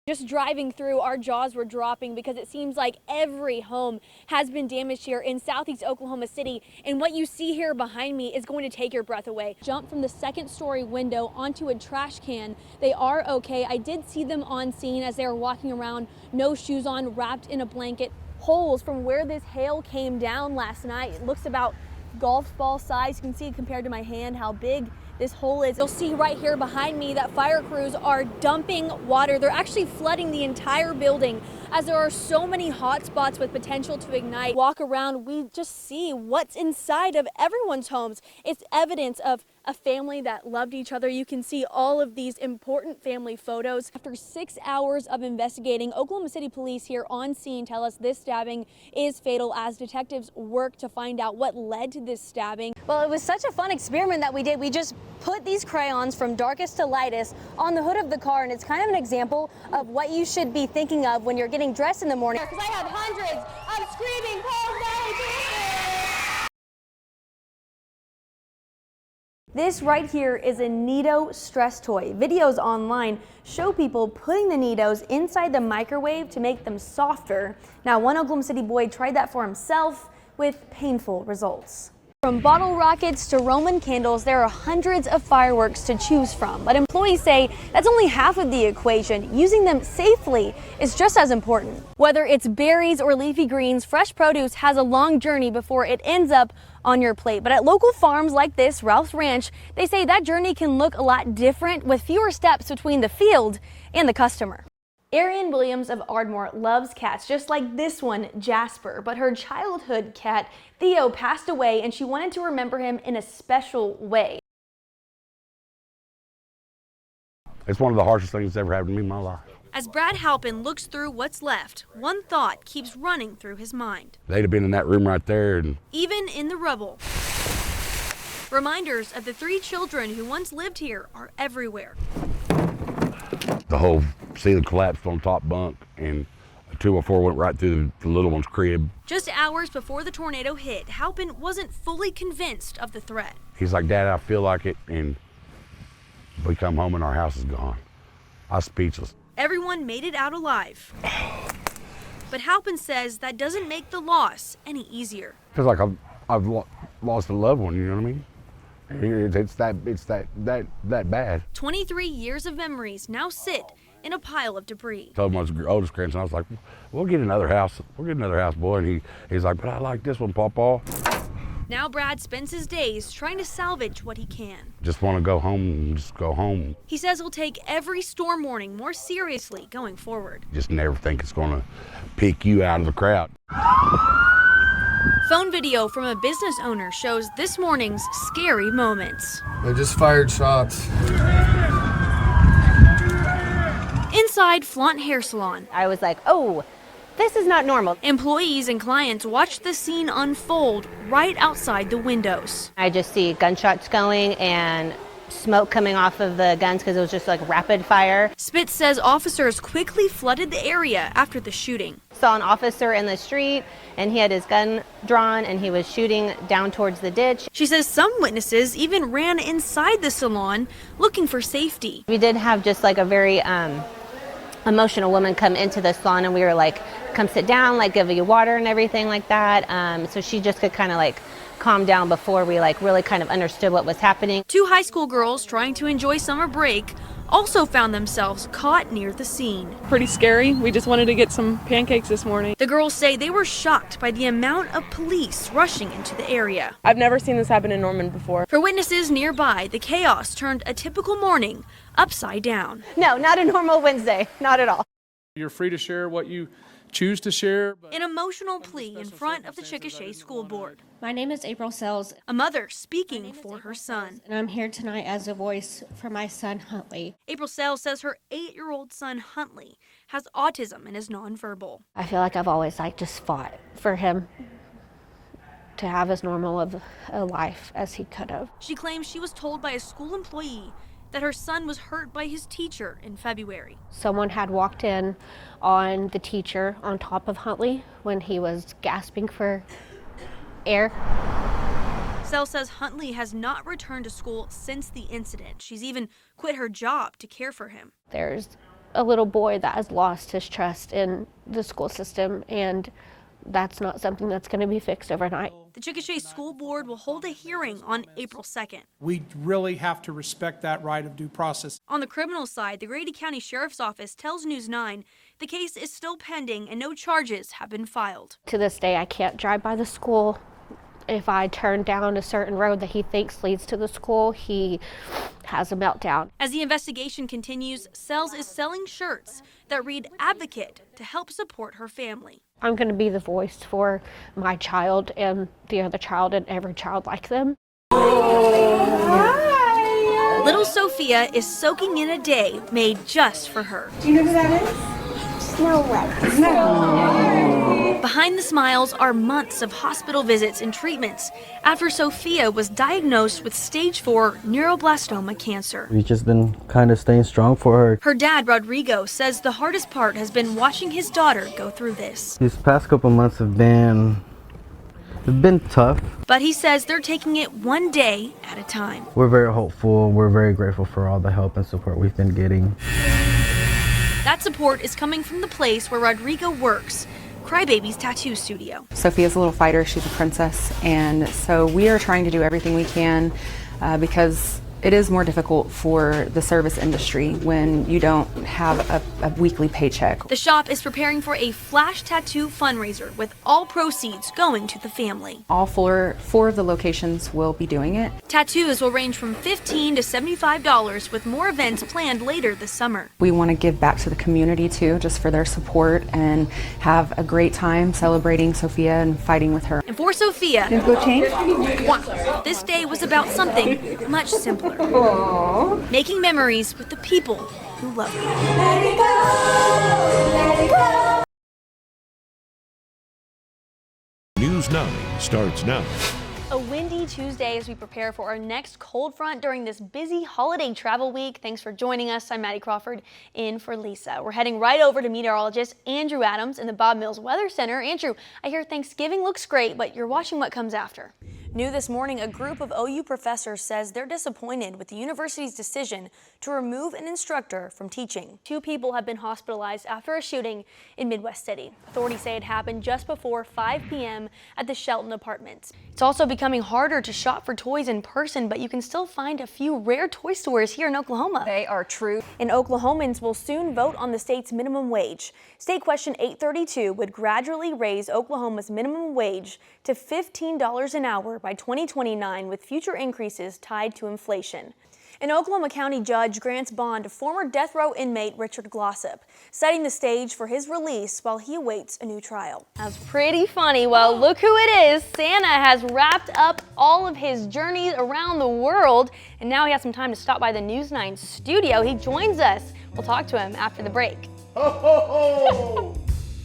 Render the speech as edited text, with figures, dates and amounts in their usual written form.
Just driving through, our jaws were dropping because it seems like every home has been damaged here in southeast Oklahoma City. And what you see here behind me is going to take your breath away. Jump from the second-story window onto a trash can. They are okay. I did see them on scene as they were walking around, no shoes on, wrapped in a blanket. Holes from where this hail came down last night. It looks about golf ball size. You can see compared to my hand how big this hole is. You'll see right here behind me that fire crews are dumping water. They're actually flooding the entire building as there are so many hot spots with potential to ignite. Walk around, we just see what's inside of everyone's homes. It's evidence of a family that loved each other. You can see all of these important family photos. After 6 hours of investigating, Oklahoma City police here on scene tell us this stabbing is fatal as detectives work to find out what led to this stabbing. Well, it was such a fun experiment that we did. We just put these crayons from darkest to lightest on the hood of the car, and it's kind of an example of what you should be thinking of when you're getting dressed in the morning. Because I have hundreds of screaming Cold Valley. This right here is a Neato stress toy. Videos online show people putting the Neatos inside the microwave to make them softer. Now, one Oklahoma City boy tried that for himself with painful results. From bottle rockets to Roman candles, there are hundreds of fireworks to choose from. But employees say that's only half of the equation. Using them safely is just as important. Whether it's berries or leafy greens, fresh produce has a long journey before it ends up on your plate. But at local farms like this, Ralph's Ranch, they say that journey can look a lot different with fewer steps between the field and the customer. Arian Williams of Ardmore loves cats, just like this one, Jasper, but her childhood cat, Theo, passed away and she wanted to remember him in a special way. It's one of the harshest things that's ever happened to me in my life. As Brad Halpin looks through what's left, one thought keeps running through his mind. They'd have been in that room right there. And even in the rubble, reminders of the 3 children who once lived here are everywhere. The whole ceiling collapsed on top bunk, and a 204 went right through the little one's crib. Just hours before the tornado hit, Halpin wasn't fully convinced of the threat. He's like, "Dad, I feel like it," and we come home and our house is gone. I was speechless. Everyone made it out alive. But Halpin says that doesn't make the loss any easier. Feels like I've lost a loved one, you know what I mean? It's that bad. 23 years of memories now sit in a pile of debris. I told my oldest grandson, I was like, "We'll get another house. We'll get another house, boy." And he's like, "But I like this one, Pawpaw." Now Brad spends his days trying to salvage what he can. Just want to go home and just go home. He says he'll take every storm warning more seriously going forward. Just never think it's going to pick you out of the crowd. Phone video from a business owner shows this morning's scary moments. They just fired shots. Inside Flaunt Hair Salon, I was like, oh, this is not normal. Employees and clients watched the scene unfold right outside the windows. I just see gunshots going and smoke coming off of the guns because it was just like rapid fire. Spitz says officers quickly flooded the area after the shooting. Saw an officer in the street and he had his gun drawn and he was shooting down towards the ditch. She says some witnesses even ran inside the salon looking for safety. We did have just like a very emotional woman come into the salon and we were like, come sit down, like give you water and everything like that. So she just could kind of like calm down before we like really kind of understood what was happening. 2 high school girls trying to enjoy summer break also found themselves caught near the scene. Pretty scary. We just wanted to get some pancakes this morning. The girls say they were shocked by the amount of police rushing into the area. I've never seen this happen in Norman before. For witnesses nearby, the chaos turned a typical morning upside down. No, not a normal Wednesday, not at all. You're free to share what you choose to share. An emotional plea in front of the Chickasha School Board. My name is April Sells, A mother speaking for her son. and I'm here tonight as a voice for my son, Huntley. April Sells says her 8-year-old son, Huntley, has autism and is nonverbal. I feel like I've always just fought for him to have as normal of a life as he could have. She claims she was told by a school employee that her son was hurt by his teacher in February. Someone had walked in on the teacher on top of Huntley when he was gasping for air. Sells says Huntley has not returned to school since the incident. She's even quit her job to care for him. There's a little boy that has lost his trust in the school system, and that's not something that's going to be fixed overnight. The Chickasha School Board will hold a hearing on April 2nd. We really have to respect that right of due process. On the criminal side, the Grady County Sheriff's Office tells News 9 the case is still pending and no charges have been filed. To this day, I can't drive by the school. If I turn down a certain road that he thinks leads to the school, he has a meltdown. As the investigation continues, Sells is selling shirts that read Advocate to help support her family. I'm going to be the voice for my child and the other child and every child like them. Hi. Little Sophia is soaking in a day made just for her. Do you know who that is? Snow White. No. Behind the smiles are months of hospital visits and treatments after Sophia was diagnosed with stage 4 neuroblastoma cancer. We've just been kind of staying strong for her. Her dad, Rodrigo, says the hardest part has been watching his daughter go through this. These past couple months have been tough. But he says they're taking it one day at a time. We're very hopeful. We're very grateful for all the help and support we've been getting. That support is coming from the place where Rodrigo works, Crybaby's tattoo studio. Sophia's a little fighter, she's a princess, and so we are trying to do everything we can because it is more difficult for the service industry when you don't have a weekly paycheck. The shop is preparing for a flash tattoo fundraiser with all proceeds going to the family. All four of the locations will be doing it. Tattoos will range from $15 to $75 with more events planned later this summer. We want to give back to the community too, just for their support, and have a great time celebrating Sophia and fighting with her. And for Sophia, this day was about something much simpler. Aww. Making memories with the people who love her. Let it go, let it go. News 9 starts now. A windy Tuesday as we prepare for our next cold front during this busy holiday travel week. Thanks for joining us. I'm Addie Crawford in for Lisa. We're heading right over to meteorologist Andrew Adams in the Bob Mills Weather Center. Andrew, I hear Thanksgiving looks great, but you're watching what comes after. New this morning, a group of OU professors says they're disappointed with the university's decision to remove an instructor from teaching. 2 people have been hospitalized after a shooting in Midwest City. Authorities say it happened just before 5 p.m. at the Shelton Apartments. It's also becoming harder to shop for toys in person, but you can still find a few rare toy stores here in Oklahoma. They are true. And Oklahomans will soon vote on the state's minimum wage. State Question 832 would gradually raise Oklahoma's minimum wage to $15 an hour by 2029, with future increases tied to inflation. An Oklahoma County judge grants bond to former death row inmate Richard Glossop, setting the stage for his release while he awaits a new trial. That's pretty funny. Well, look who it is. Santa has wrapped up all of his journeys around the world, and now he has some time to stop by the News 9 studio. He joins us. We'll talk to him after the break. Ho, ho, ho!